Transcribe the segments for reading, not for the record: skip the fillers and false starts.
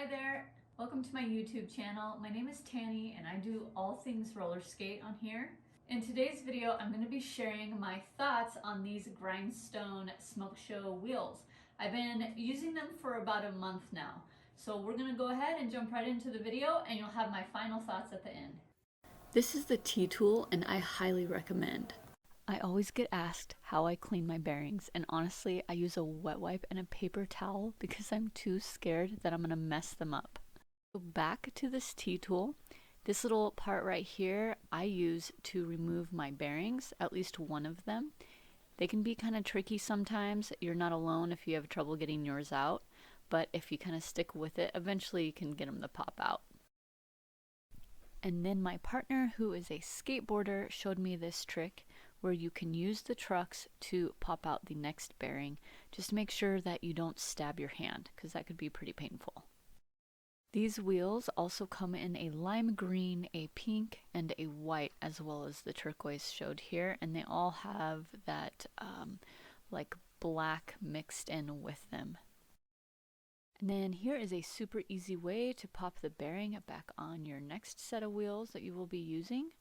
there, welcome to my YouTube channel. My name is Tani and I do all things roller skate on here. In today's video, I'm going to be sharing my thoughts on these Grindstone SMOKESHOW wheels. I've been using them for about a month now. So we're going to go ahead and jump right into the video and you'll have my final thoughts at the end. This is the T-tool and I highly recommend. I always get asked how I clean my bearings, and honestly, I use a wet wipe and a paper towel because I'm too scared that I'm gonna mess them up. So back to this T-tool. This little part right here I use to remove my bearings, at least one of them. They can be kind of tricky sometimes. You're not alone if you have trouble getting yours out, but if you kind of stick with it, eventually you can get them to pop out. And then my partner, who is a skateboarder, showed me this trick where you can use the trucks to pop out the next bearing. Just make sure that you don't stab your hand, because that could be pretty painful. These wheels also come in a lime green, a pink, and a white, as well as the turquoise showed here, and they all have that like black mixed in with them. And then here is a super easy way to pop the bearing back on your next set of wheels that you will be using.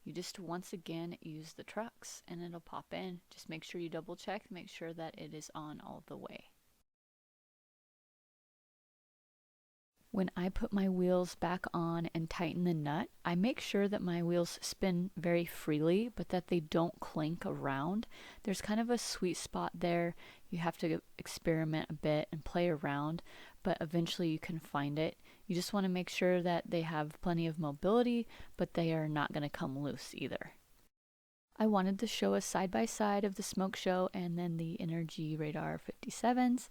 You just once again use the trucks and it'll pop in. Just make sure you double check, make sure that it is on all the way. When I put my wheels back on and tighten the nut, I make sure that my wheels spin very freely, but that they don't clink around. There's kind of a sweet spot there. You have to experiment a bit and play around, but eventually you can find it. You just want to make sure that they have plenty of mobility, but they are not going to come loose either. I wanted to show a side-by-side of the SMOKESHOW and then the Energy Radar 57s.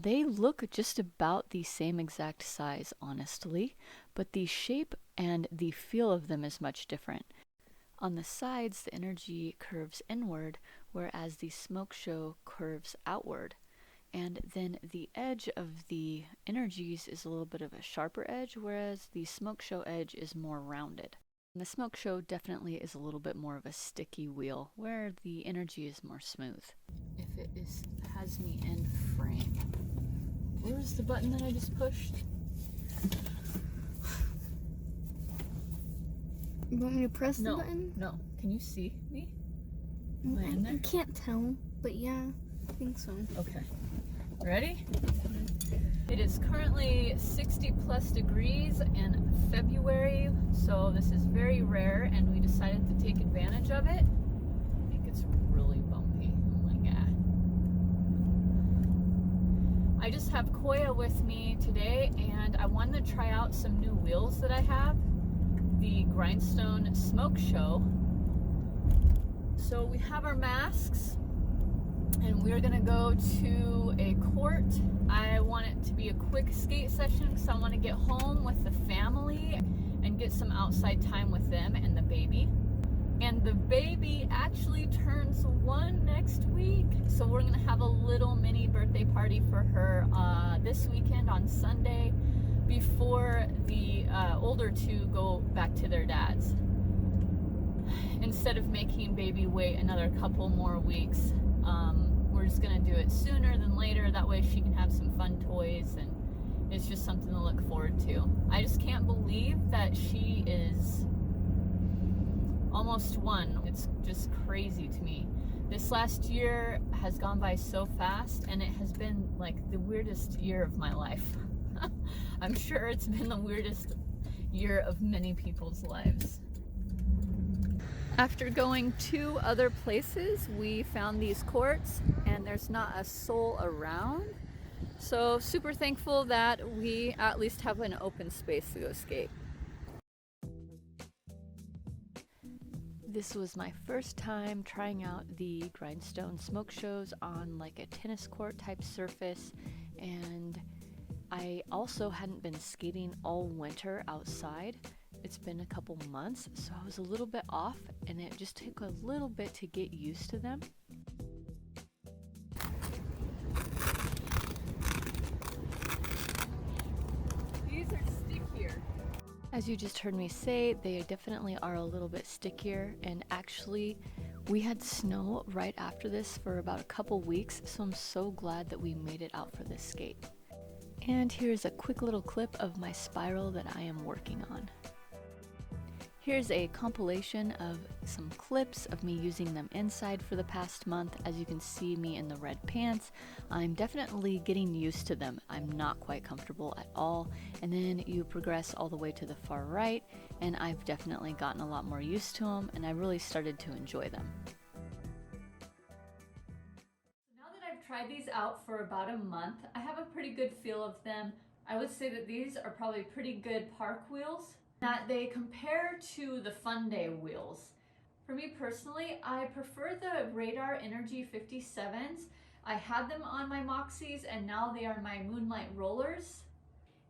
They look just about the same exact size, honestly, but the shape and the feel of them is much different. On the sides, the Energy curves inward, whereas the SMOKESHOW curves outward. And then the edge of the Energies is a little bit of a sharper edge, whereas the SMOKESHOW edge is more rounded. And the SMOKESHOW definitely is a little bit more of a sticky wheel, where the Energy is more smooth. If it has me in frame. Where's the button that I just pushed? You want me to press the button? No. Can you see me? Am I in there? I can't tell, but yeah, I think so. Okay. Ready? It is currently 60 plus degrees in February, so this is very rare, and we decided to take advantage of it. I think it's really bumpy. Oh my god. I just have Koya with me today, and I wanted to try out some new wheels that I have. The Grindstone SMOKESHOW. So we have our masks. And we're gonna go to a court. I want it to be a quick skate session because I want to get home with the family and get some outside time with them and the baby. And the baby actually turns 1 next week. So we're gonna have a little mini birthday party for her this weekend on Sunday before the older two go back to their dads. Instead of making baby wait another couple more weeks, we're just gonna do it sooner than later. That way she can have some fun toys, and it's just something to look forward to. I just can't believe that she is almost 1. It's just crazy to me. This last year has gone by so fast, and it has been like the weirdest year of my life. I'm sure it's been the weirdest year of many people's lives. After going 2 other places, we found these courts and there's not a soul around. So super thankful that we at least have an open space to go skate. This was my first time trying out the Grindstone SMOKESHOWs on like a tennis court type surface, and I also hadn't been skating all winter outside. It's been a couple months, so I was a little bit off, and it just took a little bit to get used to them. These are stickier. As you just heard me say, they definitely are a little bit stickier, and actually we had snow right after this for about a couple weeks, so I'm so glad that we made it out for this skate. And here's a quick little clip of my spiral that I am working on. Here's a compilation of some clips of me using them inside for the past month. As you can see me in the red pants, I'm definitely getting used to them. I'm not quite comfortable at all. And then you progress all the way to the far right, and I've definitely gotten a lot more used to them, and I really started to enjoy them. Now that I've tried these out for about a month, I have a pretty good feel of them. I would say that these are probably pretty good park wheels, that they compare to the Fun Day wheels. For me personally, I prefer the Radar Energy 57s. I had them on my Moxis and now they are my Moonlight rollers.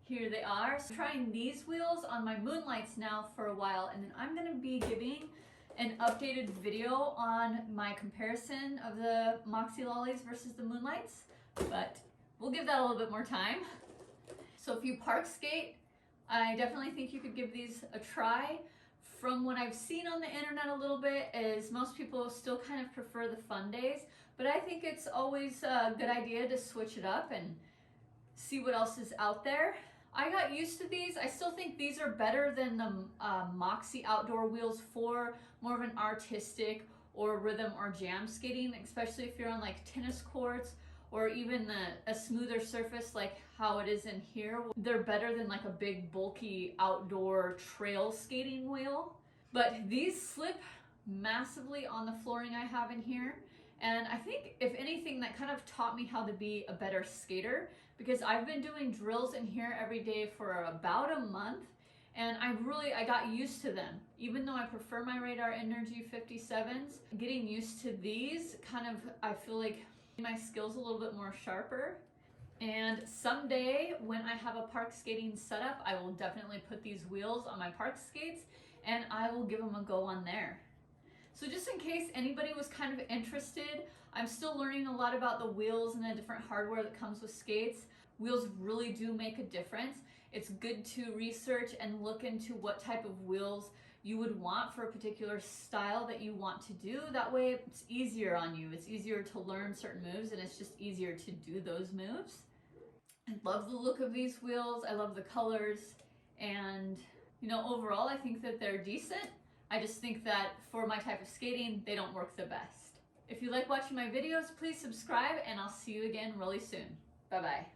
Here they are. So I'm trying these wheels on my Moonlights now for a while, and then I'm going to be giving an updated video on my comparison of the Moxi Lollies versus the Moonlights, but we'll give that a little bit more time. So if you park skate, I definitely think you could give these a try. From what I've seen on the internet a little bit is most people still kind of prefer the Fun Days, but I think it's always a good idea to switch it up and see what else is out there. I got used to these. I still think these are better than the Moxi outdoor wheels for more of an artistic or rhythm or jam skating, especially if you're on like tennis courts or even a smoother surface like how it is in here. They're better than like a big bulky outdoor trail skating wheel. But these slip massively on the flooring I have in here. And I think if anything that kind of taught me how to be a better skater, because I've been doing drills in here every day for about a month, and I got used to them. Even though I prefer my Radar Energy 57s, getting used to these kind of, I feel like my skills a little bit more sharper. And someday when I have a park skating setup, I will definitely put these wheels on my park skates and I will give them a go on there. So just in case anybody was kind of interested, I'm still learning a lot about the wheels and the different hardware that comes with skates. Wheels really do make a difference. It's good to research and look into what type of wheels you would want for a particular style that you want to do. That way it's easier on you. It's easier to learn certain moves and it's just easier to do those moves. I love the look of these wheels. I love the colors, and you know, overall I think that they're decent. I just think that for my type of skating, they don't work the best. If you like watching my videos, please subscribe and I'll see you again really soon. Bye bye.